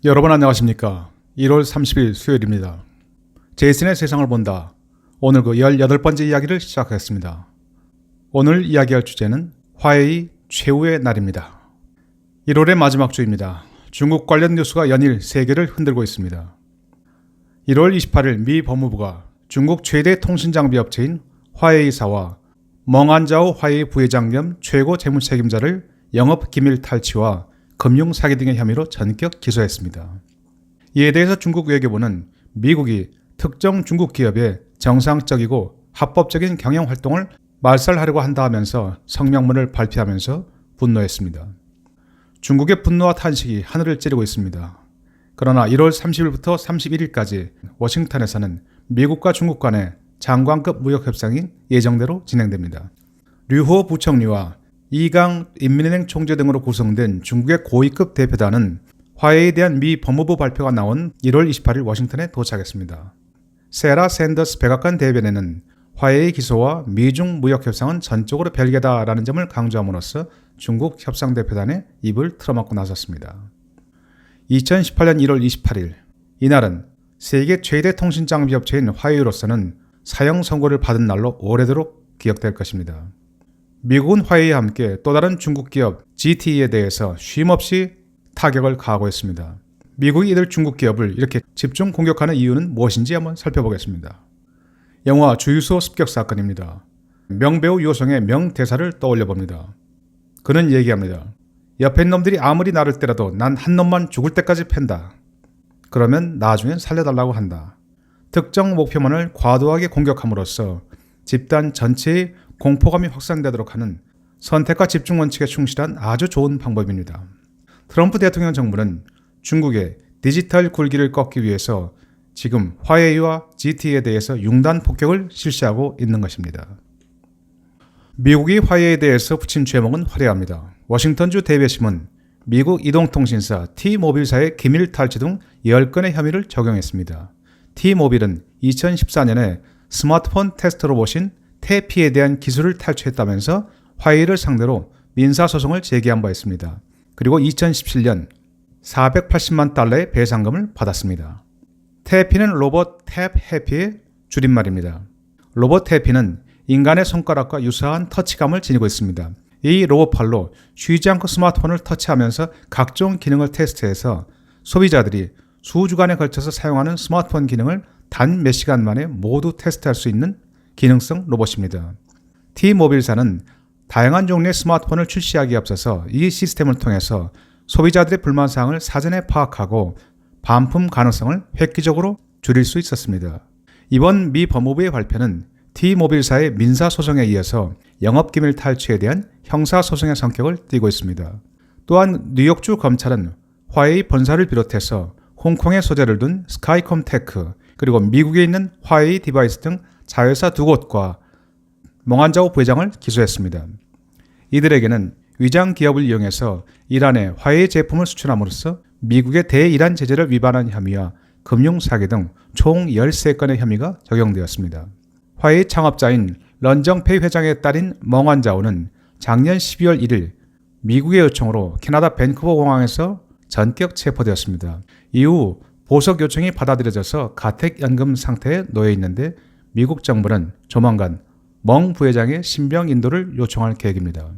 여러분 안녕하십니까? 1월 30일 수요일입니다. 제이슨의 세상을 본다. 오늘 그 18번째 이야기를 시작하겠습니다. 오늘 이야기할 주제는 화웨이 최후의 날입니다. 1월의 마지막 주입니다. 중국 관련 뉴스가 연일 세계를 흔들고 있습니다. 1월 28일 미 법무부가 중국 최대 통신장비 업체인 화웨이사와 멍안자오 화웨이 부회장 겸 최고 재무 책임자를 영업기밀 탈취와 금융사기 등의 혐의로 전격 기소했습니다. 이에 대해서 중국 외교부는 미국이 특정 중국 기업의 정상적이고 합법적인 경영활동을 말살하려고 한다 하면서 성명문을 발표하면서 분노했습니다. 중국의 분노와 탄식이 하늘을 찌르고 있습니다. 그러나 1월 30일부터 31일까지 워싱턴에서는 미국과 중국 간의 장관급 무역협상이 예정대로 진행됩니다. 류호 부총리와 이강 인민은행 총재 등으로 구성된 중국의 고위급 대표단은 화웨이에 대한 미 법무부 발표가 나온 1월 28일 워싱턴에 도착했습니다. 세라 샌더스 백악관 대변인은 화웨이 기소와 미중 무역협상은 전적으로 별개다라는 점을 강조함으로써 중국 협상대표단의 입을 틀어막고 나섰습니다. 2018년 1월 28일 이날은 세계 최대 통신장비 업체인 화웨이로서는 사형 선고를 받은 날로 오래도록 기억될 것입니다. 미국은 화웨이와 함께 또 다른 중국 기업 GTE에 대해서 쉼없이 타격을 가하고 있습니다. 미국이 이들 중국 기업을 이렇게 집중 공격하는 이유는 무엇인지 한번 살펴보겠습니다. 영화 주유소 습격 사건입니다. 명배우 유호성의 명대사를 떠올려봅니다. 그는 얘기합니다. 옆에 놈들이 아무리 나를 때려도 난 한 놈만 죽을 때까지 팬다. 그러면 나중엔 살려달라고 한다. 특정 목표만을 과도하게 공격함으로써 집단 전체의 공포감이 확산되도록 하는 선택과 집중 원칙에 충실한 아주 좋은 방법입니다. 트럼프 대통령 정부는 중국의 디지털 굴기를 꺾기 위해서 지금 화웨이와 GT에 대해서 융단 폭격을 실시하고 있는 것입니다. 미국이 화웨이에 대해서 붙인 죄목은 화려합니다. 워싱턴주 대배심은 미국 이동통신사 T모빌사의 기밀 탈취 등 10건의 혐의를 적용했습니다. T모빌은 2014년에 스마트폰 테스트 로봇인 태피에 대한 기술을 탈취했다면서 화웨이를 상대로 민사소송을 제기한 바 있습니다. 그리고 2017년 480만 달러의 배상금을 받았습니다. 태피는 로봇 탭 해피의 줄임말입니다. 로봇 해피는 인간의 손가락과 유사한 터치감을 지니고 있습니다. 이 로봇팔로 쉬지 않고 스마트폰을 터치하면서 각종 기능을 테스트해서 소비자들이 수주간에 걸쳐서 사용하는 스마트폰 기능을 단 몇 시간 만에 모두 테스트할 수 있는 기능성 로봇입니다. T모빌사는 다양한 종류의 스마트폰을 출시하기에 앞서서 이 시스템을 통해서 소비자들의 불만사항을 사전에 파악하고 반품 가능성을 획기적으로 줄일 수 있었습니다. 이번 미 법무부의 발표는 T모빌사의 민사소송에 이어서 영업기밀 탈취에 대한 형사소송의 성격을 띠고 있습니다. 또한 뉴욕주 검찰은 화웨이 본사를 비롯해서 홍콩에 소재를 둔 스카이콤 테크 그리고 미국에 있는 화웨이 디바이스 등 자회사 2곳과 멍안자오 부회장을 기소했습니다. 이들에게는 위장 기업을 이용해서 이란에 화웨이 제품을 수출함으로써 미국의 대이란 제재를 위반한 혐의와 금융사기 등 총 13건의 혐의가 적용되었습니다. 화웨이 창업자인 런정페이 회장의 딸인 멍안자오는 작년 12월 1일 미국의 요청으로 캐나다 밴쿠버 공항에서 전격 체포되었습니다. 이후 보석 요청이 받아들여져서 가택연금 상태에 놓여 있는데 미국 정부는 조만간 멍 부회장의 신병 인도를 요청할 계획입니다.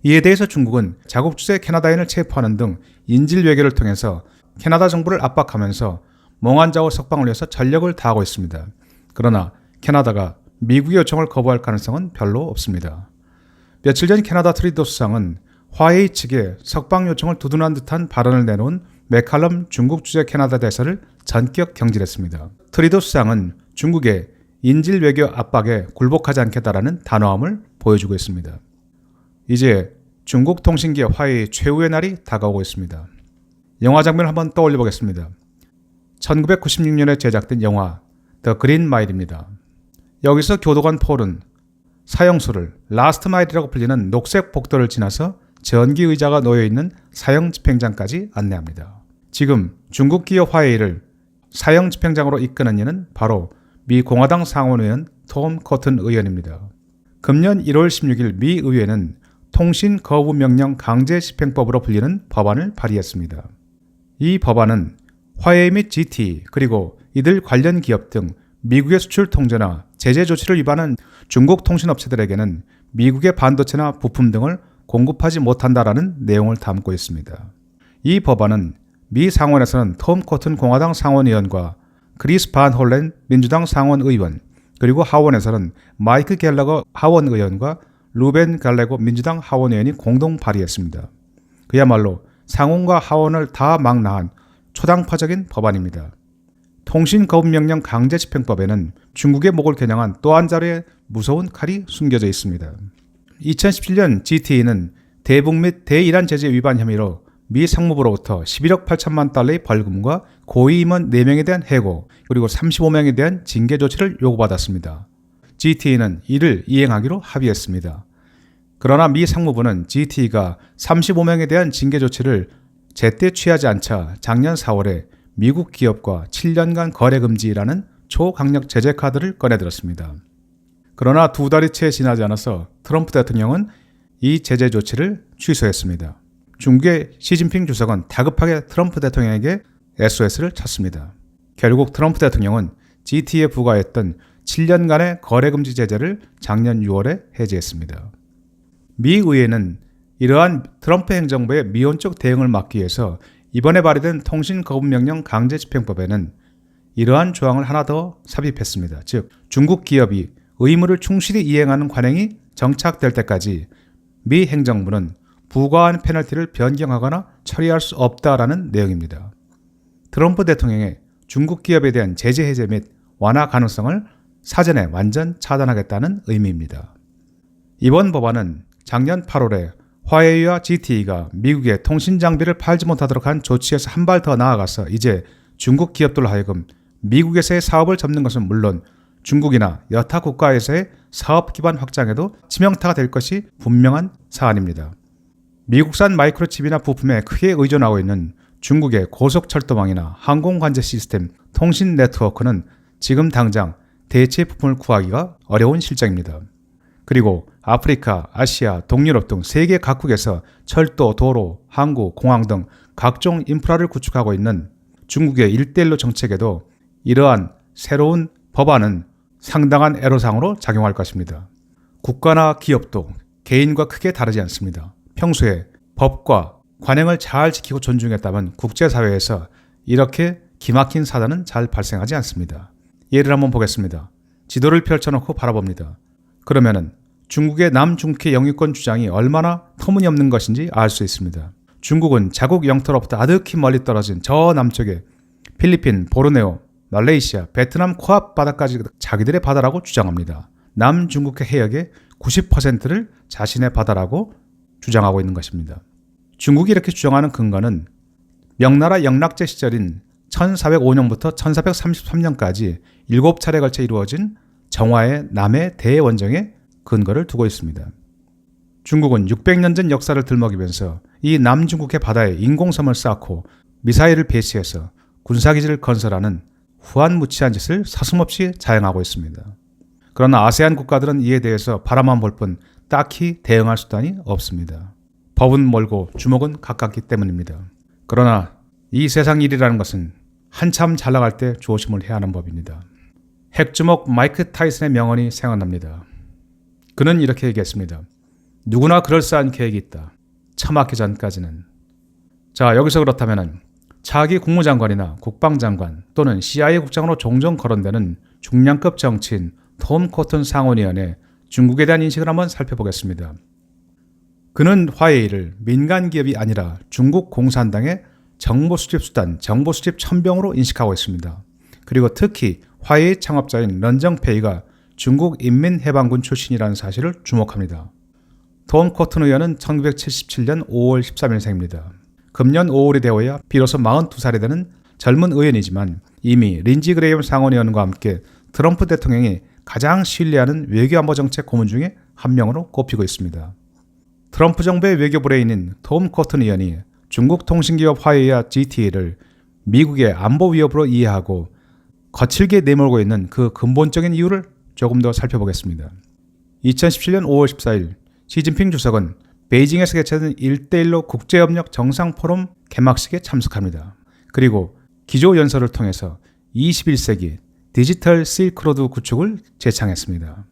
이에 대해서 중국은 자국 주재 캐나다인을 체포하는 등 인질 외교를 통해서 캐나다 정부를 압박하면서 멍안자오 석방을 위해서 전력을 다하고 있습니다. 그러나 캐나다가 미국의 요청을 거부할 가능성은 별로 없습니다. 며칠 전 캐나다 트리도 수상은 화웨이 측에 석방 요청을 두둔한 듯한 발언을 내놓은 맥칼럼 중국 주재 캐나다 대사를 전격 경질했습니다. 트리도 수상은 중국의 인질 외교 압박에 굴복하지 않겠다라는 단호함을 보여주고 있습니다. 이제 중국 통신기업 화웨이 최후의 날이 다가오고 있습니다. 영화 장면을 한번 떠올려 보겠습니다. 1996년에 제작된 영화 더 그린 마일입니다. 여기서 교도관 폴은 사형수를 라스트 마일이라고 불리는 녹색 복도를 지나서 전기 의자가 놓여있는 사형 집행장까지 안내합니다. 지금 중국 기업 화웨이를 사형 집행장으로 이끄는 이는 바로 미 공화당 상원의원 톰 커튼 의원입니다. 금년 1월 16일 미 의회는 통신 거부 명령 강제 집행법으로 불리는 법안을 발의했습니다. 이 법안은 화웨이 및 GTE 그리고 이들 관련 기업 등 미국의 수출 통제나 제재 조치를 위반한 중국 통신업체들에게는 미국의 반도체나 부품 등을 공급하지 못한다라는 내용을 담고 있습니다. 이 법안은 미 상원에서는 톰 코튼 공화당 상원의원과 크리스 반 홀렌 민주당 상원의원, 그리고 하원에서는 마이크 갤러거 하원의원과 루벤 갈레고 민주당 하원의원이 공동 발의했습니다. 그야말로 상원과 하원을 다 망라한 초당파적인 법안입니다. 통신거부명령 강제집행법에는 중국의 목을 겨냥한 또 한 자루의 무서운 칼이 숨겨져 있습니다. 2017년 GTE는 대북 및 대이란 제재 위반 혐의로 미 상무부로부터 11억 8천만 달러의 벌금과 고위 임원 4명에 대한 해고, 그리고 35명에 대한 징계 조치를 요구받았습니다. GTE는 이를 이행하기로 합의했습니다. 그러나 미 상무부는 GTE가 35명에 대한 징계 조치를 제때 취하지 않자 작년 4월에 미국 기업과 7년간 거래 금지라는 초강력 제재 카드를 꺼내들었습니다. 그러나 2달이 채 지나지 않아서 트럼프 대통령은 이 제재 조치를 취소했습니다. 중국의 시진핑 주석은 다급하게 트럼프 대통령에게 SOS를 쳤습니다. 결국 트럼프 대통령은 GTE에 부과했던 7년간의 거래금지 제재를 작년 6월에 해제했습니다. 미 의회는 이러한 트럼프 행정부의 미온적 대응을 막기 위해서 이번에 발의된 통신거부명령 강제집행법에는 이러한 조항을 하나 더 삽입했습니다. 즉, 중국 기업이 의무를 충실히 이행하는 관행이 정착될 때까지 미 행정부는 부과한 페널티를 변경하거나 처리할 수 없다라는 내용입니다. 트럼프 대통령의 중국 기업에 대한 제재 해제 및 완화 가능성을 사전에 완전 차단하겠다는 의미입니다. 이번 법안은 작년 8월에 화웨이와 GTE가 미국에 통신 장비를 팔지 못하도록 한 조치에서 한 발 더 나아가서 이제 중국 기업들로 하여금 미국에서의 사업을 접는 것은 물론 중국이나 여타 국가에서의 사업 기반 확장에도 치명타가 될 것이 분명한 사안입니다. 미국산 마이크로칩이나 부품에 크게 의존하고 있는 중국의 고속철도망이나 항공관제 시스템, 통신 네트워크는 지금 당장 대체 부품을 구하기가 어려운 실정입니다. 그리고 아프리카, 아시아, 동유럽 등 세계 각국에서 철도, 도로, 항구, 공항 등 각종 인프라를 구축하고 있는 중국의 1대1로 정책에도 이러한 새로운 법안은 상당한 애로사항으로 작용할 것입니다. 국가나 기업도 개인과 크게 다르지 않습니다. 평소에 법과 관행을 잘 지키고 존중했다면 국제사회에서 이렇게 기막힌 사단은 잘 발생하지 않습니다. 예를 한번 보겠습니다. 지도를 펼쳐놓고 바라봅니다. 그러면은 중국의 남중국해 영유권 주장이 얼마나 터무니없는 것인지 알 수 있습니다. 중국은 자국 영토로부터 아득히 멀리 떨어진 저 남쪽에 필리핀, 보르네오, 말레이시아, 베트남 코앞 바다까지 자기들의 바다라고 주장합니다. 남중국해 해역의 90%를 자신의 바다라고 주장하고 있는 것입니다. 중국이 이렇게 주장하는 근거는 명나라 영락제 시절인 1405년부터 1433년까지 7차례 걸쳐 이루어진 정화의 남해 대원정에 근거를 두고 있습니다. 중국은 600년 전 역사를 들먹이면서 이 남중국해 바다에 인공섬을 쌓고 미사일을 배치해서 군사기지를 건설하는 후한무치한 짓을 서슴없이 자행하고 있습니다. 그러나 아세안 국가들은 이에 대해서 바라만 볼 뿐 딱히 대응할 수단이 없습니다. 법은 멀고 주먹은 가깝기 때문입니다. 그러나 이 세상 일이라는 것은 한참 잘 나갈 때 조심을 해야 하는 법입니다. 핵주먹 마이크 타이슨의 명언이 생각납니다. 그는 이렇게 얘기했습니다. 누구나 그럴싸한 계획이 있다. 처맞기 전까지는. 자, 여기서 그렇다면 차기 국무장관이나 국방장관 또는 CIA 국장으로 종종 거론되는 중량급 정치인 톰 코튼 상원의원의 중국에 대한 인식을 한번 살펴보겠습니다. 그는 화웨이를 민간 기업이 아니라 중국 공산당의 정보 수집 수단, 정보 수집 천병으로 인식하고 있습니다. 그리고 특히 화웨이 창업자인 런정페이가 중국 인민해방군 출신이라는 사실을 주목합니다. 톰 코튼 의원은 1977년 5월 13일생입니다. 금년 5월이 되어야 비로소 42살이 되는 젊은 의원이지만 이미 린지 그레이엄 상원의원과 함께 트럼프 대통령이 가장 신뢰하는 외교안보 정책 고문 중에 한 명으로 꼽히고 있습니다. 트럼프 정부의 외교브레인인 톰 코튼 의원이 중국 통신기업 화웨이와 GTE를 미국의 안보 위협으로 이해하고 거칠게 내몰고 있는 그 근본적인 이유를 조금 더 살펴보겠습니다. 2017년 5월 14일 시진핑 주석은 베이징에서 개최된 1대1로 국제협력 정상포럼 개막식에 참석합니다. 그리고 기조연설을 통해서 21세기 디지털 실크로드 구축을 제창했습니다.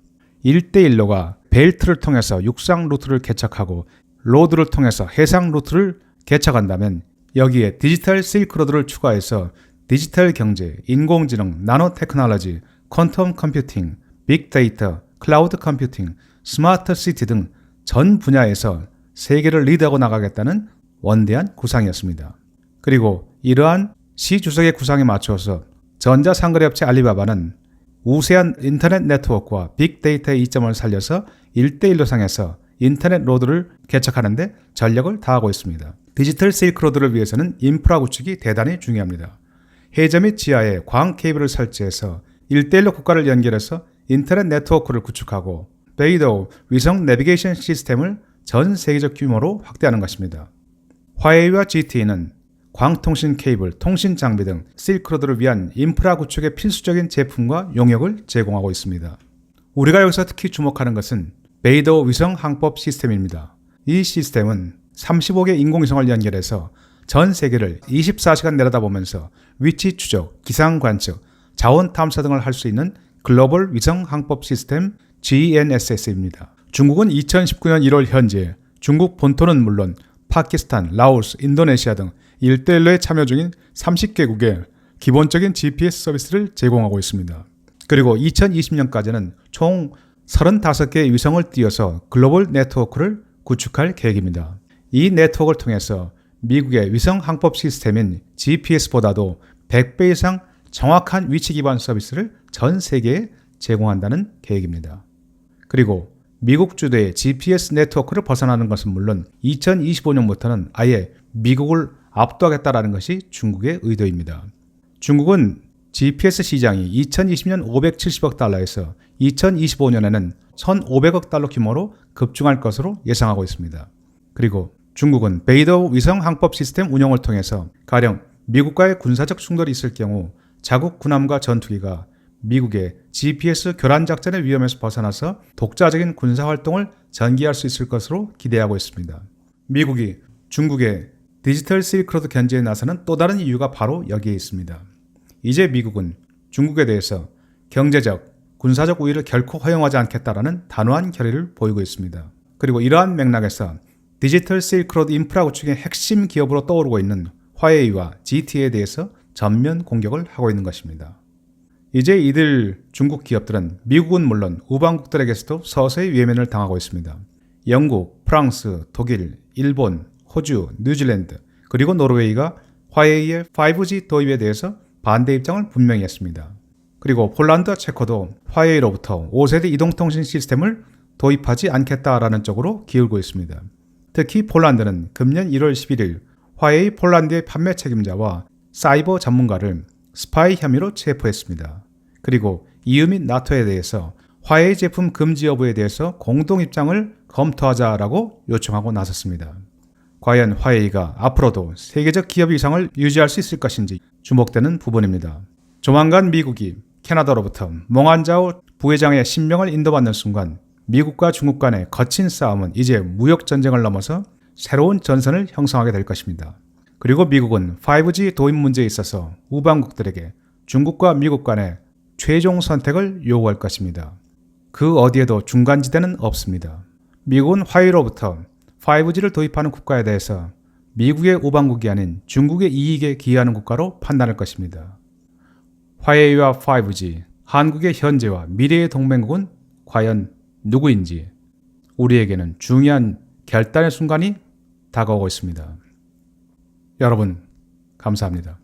1대1로가 벨트를 통해서 육상 루트를 개척하고 로드를 통해서 해상 루트를 개척한다면 여기에 디지털 실크로드를 추가해서 디지털 경제, 인공지능, 나노 테크놀로지, 퀀텀 컴퓨팅, 빅데이터, 클라우드 컴퓨팅, 스마트 시티 등 전 분야에서 세계를 리드하고 나가겠다는 원대한 구상이었습니다. 그리고 이러한 시 주석의 구상에 맞춰서 전자상거래업체 알리바바는 우세한 인터넷 네트워크와 빅데이터의 이점을 살려서 1대1로 상에서 인터넷 로드를 개척하는 데 전력을 다하고 있습니다. 디지털 실크로드를 위해서는 인프라 구축이 대단히 중요합니다. 해저 및 지하에 광 케이블을 설치해서 1대1로 국가를 연결해서 인터넷 네트워크를 구축하고 베이도 위성 내비게이션 시스템을 전 세계적 규모로 확대하는 것입니다. 화웨이와 GTE는 광통신 케이블, 통신 장비 등 실크로드를 위한 인프라 구축의 필수적인 제품과 용역을 제공하고 있습니다. 우리가 여기서 특히 주목하는 것은 베이도 위성 항법 시스템입니다. 이 시스템은 35개 인공위성을 연결해서 전 세계를 24시간 내려다보면서 위치 추적, 기상 관측, 자원 탐사 등을 할 수 있는 글로벌 위성 항법 시스템 GNSS입니다. 중국은 2019년 1월 현재 중국 본토는 물론 파키스탄, 라오스, 인도네시아 등 1대1로에 참여 중인 30개국에 기본적인 GPS 서비스를 제공하고 있습니다. 그리고 2020년까지는 총 35개의 위성을 띄워서 글로벌 네트워크를 구축할 계획입니다. 이 네트워크를 통해서 미국의 위성 항법 시스템인 GPS보다도 100배 이상 정확한 위치 기반 서비스를 전 세계에 제공한다는 계획입니다. 그리고 미국 주도의 GPS 네트워크를 벗어나는 것은 물론 2025년부터는 아예 미국을 압도하겠다라는 것이 중국의 의도입니다. 중국은 GPS 시장이 2020년 570억 달러에서 2025년에는 1,500억 달러 규모로 급증할 것으로 예상하고 있습니다. 그리고 중국은 베이더 위성 항법 시스템 운영을 통해서 가령 미국과의 군사적 충돌이 있을 경우 자국 군함과 전투기가 미국의 GPS 교란 작전의 위험에서 벗어나서 독자적인 군사활동을 전개할 수 있을 것으로 기대하고 있습니다. 미국이 중국의 디지털 실크로드 견제에 나서는 또 다른 이유가 바로 여기에 있습니다. 이제 미국은 중국에 대해서 경제적, 군사적 우위를 결코 허용하지 않겠다라는 단호한 결의를 보이고 있습니다. 그리고 이러한 맥락에서 디지털 실크로드 인프라 구축의 핵심 기업으로 떠오르고 있는 화웨이와 GT에 대해서 전면 공격을 하고 있는 것입니다. 이제 이들 중국 기업들은 미국은 물론 우방국들에게서도 서서히 외면을 당하고 있습니다. 영국, 프랑스, 독일, 일본, 호주, 뉴질랜드, 그리고 노르웨이가 화웨이의 5G 도입에 대해서 반대 입장을 분명히 했습니다. 그리고 폴란드와 체코도 화웨이로부터 5세대 이동통신 시스템을 도입하지 않겠다라는 쪽으로 기울고 있습니다. 특히 폴란드는 금년 1월 11일 화웨이 폴란드의 판매 책임자와 사이버 전문가를 스파이 혐의로 체포했습니다. 그리고 EU 및 나토에 대해서 화웨이 제품 금지 여부에 대해서 공동 입장을 검토하자라고 요청하고 나섰습니다. 과연 화웨이가 앞으로도 세계적 기업 위상을 유지할 수 있을 것인지 주목되는 부분입니다. 조만간 미국이 캐나다로부터 몽안자오 부회장의 신병을 인도받는 순간 미국과 중국 간의 거친 싸움은 이제 무역 전쟁을 넘어서 새로운 전선을 형성하게 될 것입니다. 그리고 미국은 5G 도입 문제에 있어서 우방국들에게 중국과 미국 간의 최종 선택을 요구할 것입니다. 그 어디에도 중간지대는 없습니다. 미국은 화웨이로부터 5G를 도입하는 국가에 대해서 미국의 우방국이 아닌 중국의 이익에 기여하는 국가로 판단할 것입니다. 화웨이와 5G, 한국의 현재와 미래의 동맹국은 과연 누구인지 우리에게는 중요한 결단의 순간이 다가오고 있습니다. 여러분, 감사합니다.